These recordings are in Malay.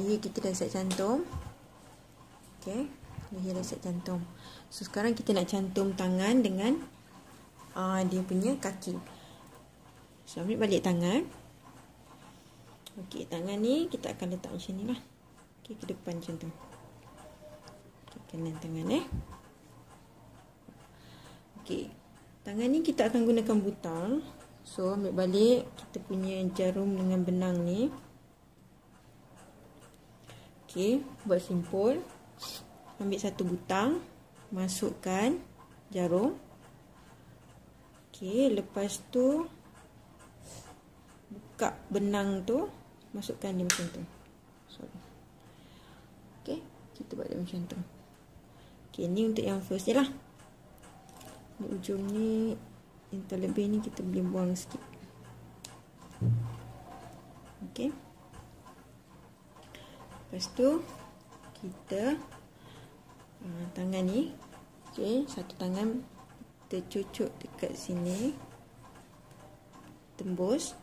leher kita dah siap cantum. Okay, leher dah siap cantum. So sekarang kita nak cantum tangan dengan dia punya kaki. So ambil balik tangan. Okay, tangan ni kita akan letak macam ni lah. Okay, ke depan macam tu. Okay, kanan tangan Okay, tangan ni kita akan gunakan butang. So ambil balik kita punya jarum dengan benang ni. Okay, buat simpul. Ambil satu butang, masukkan jarum. Okay, lepas tu buka benang tu, masukkan dia macam tu. Sorry. Okay, kita buat dia macam tu. Okay, ni untuk yang first je lah. Di ujung ni, yang terlebih ni kita boleh buang sikit. Okay. Lepas tu kita tangan ni, okay, satu tangan kita cucuk dekat sini, tembus.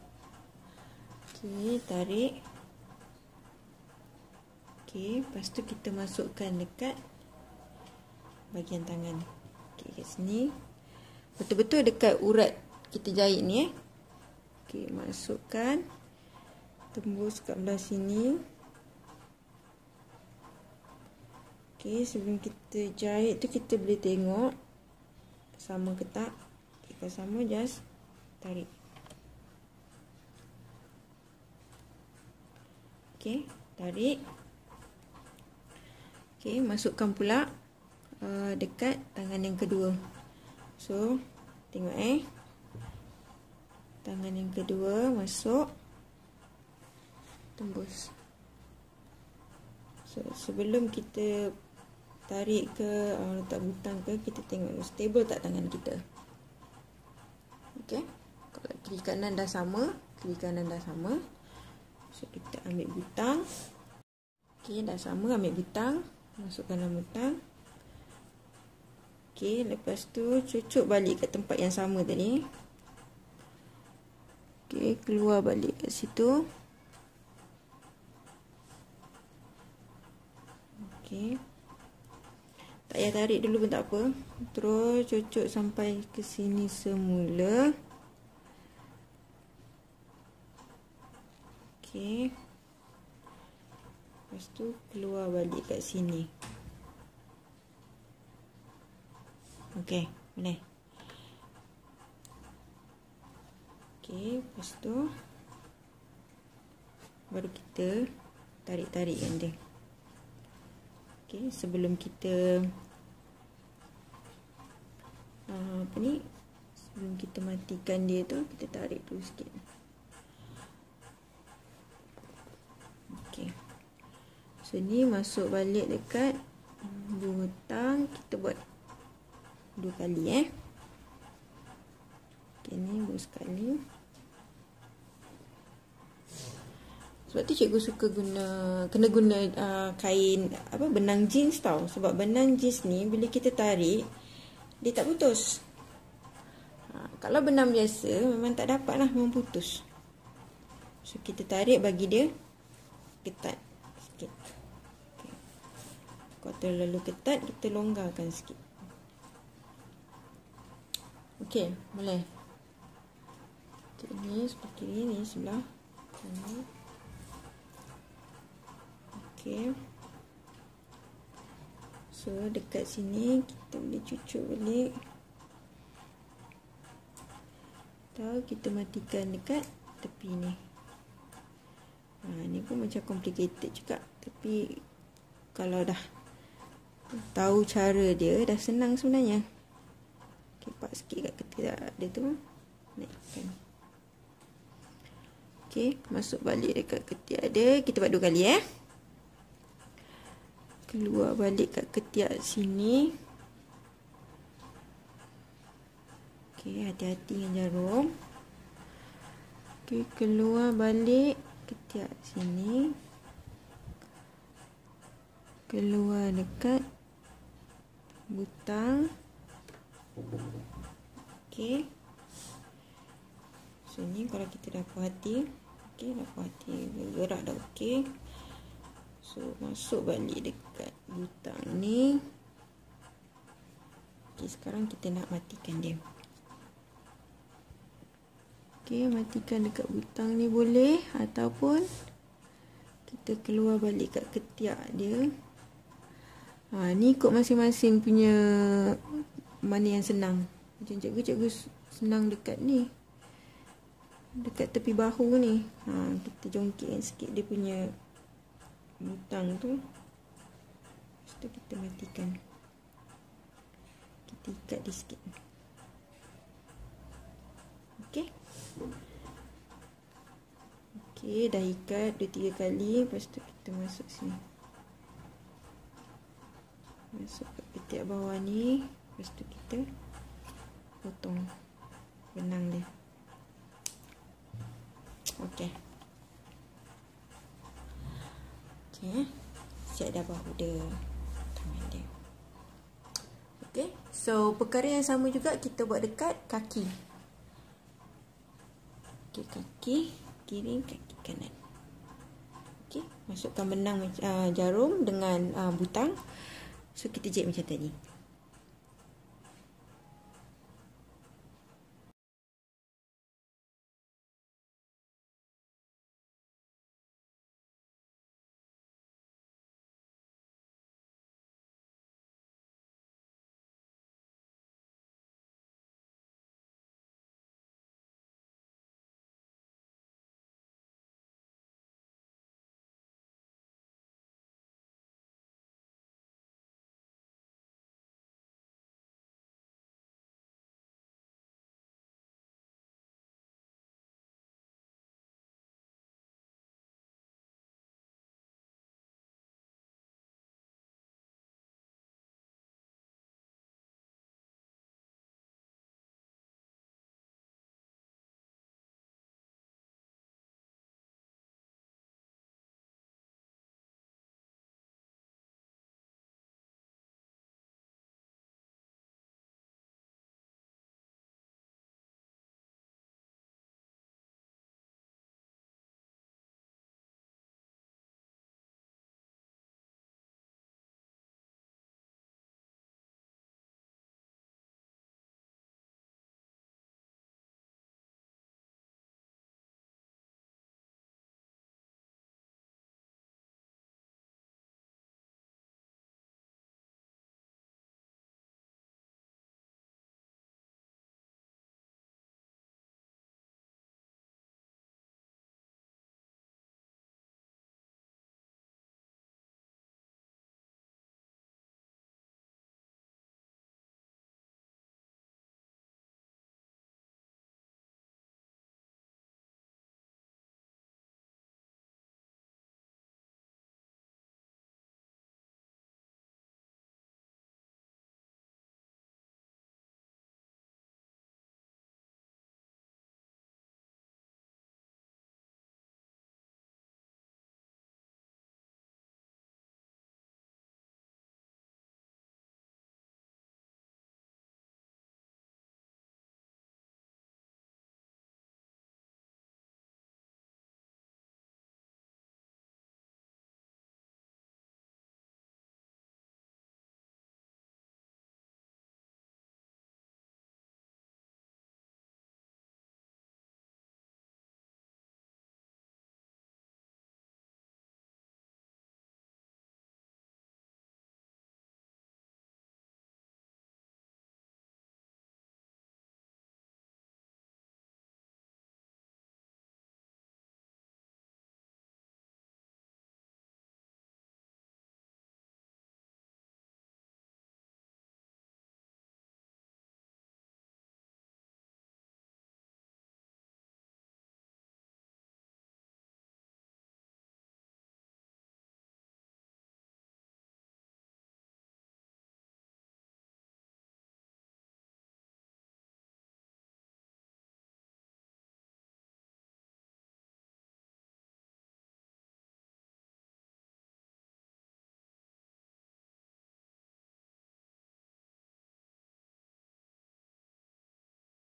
Okay, tarik. Okay, lepas tu kita masukkan dekat bahagian tangan. Okay, kat sini betul-betul dekat urat kita jahit ni. Okay, masukkan, tembus kat belah sini. Okay, sebelum kita jahit tu kita boleh tengok sama ke tak. Okay, kalau sama, just tarik. Okay, tarik. Okay, masukkan pula dekat tangan yang kedua. So, tengok tangan yang kedua masuk, tembus. So, sebelum kita tarik ke letak butang ke, kita tengok stable tak tangan kita. Okay, kalau kiri kanan dah sama, so kita ambil butang. Okay, dah sama, ambil butang, masukkan dalam butang. Okay, lepas tu cucuk balik kat tempat yang sama tadi. Okay, keluar balik kat situ. Okay, tak payah tarik dulu pun tak apa. Terus cucuk sampai ke sini semula. Okay, lepas tu keluar balik kat sini. Okay, boleh. Okay, lepas tu baru kita tarik-tarikkan dia. Okay, sebelum kita sebelum kita matikan dia tu, kita tarik dulu sikit. Okay, so ni masuk balik dekat butang. Kita buat 2 kali Okay, ni buat sekali. Sebab tu cikgu suka kena guna kain benang jeans tau. Sebab benang jeans ni bila kita tarik dia tak putus. Kalau benang biasa memang tak dapat lah, memang putus. So kita tarik bagi dia ketat sikit. Okay. Kalau terlalu ketat, kita longgarkan sikit. Okay, boleh. Okay, ni sebelah kiri, ni sebelah kanan. Okay, so dekat sini kita boleh cucuk balik, atau kita matikan dekat tepi ni. Ni pun macam complicated juga, tapi kalau dah tahu cara dia dah senang sebenarnya. Okay, pak sikit kat ketiak dia tu, naikkan. Okay, masuk balik dekat ketiak dia. Kita buat 2 kali keluar balik kat ketiak sini. Okay, hati-hati dengan jarum. Okay, keluar balik ketiak sini. Keluar dekat butang. Okay, so ni kalau kita dah puas hati. Okay, dah puas hati, gerak dah okay. So masuk balik dekat butang ni. Okey, sekarang kita nak matikan dia. Okey, matikan dekat butang ni boleh, ataupun kita keluar balik kat ketiak dia. Ni ikut masing-masing punya mana yang senang. Macam cikgu senang dekat ni, dekat tepi bahu ni. Kita jongkitkan sikit dia punya butang tu. Lepas tu kita matikan. Kita ikat dia sikit. Okey. Okey, dah ikat 2-3 kali. Lepas tu kita masuk sini. Masuk ke ketiak bawah ni. Lepas tu kita potong benang dia. Okey. Okey. Siap dah bahu dia. Tangan dia. Okey. So, perkara yang sama juga kita buat dekat kaki. Okey, kaki kiri, kaki kanan. Okey. Masukkan benang jarum dengan butang. So, kita jahit macam tadi.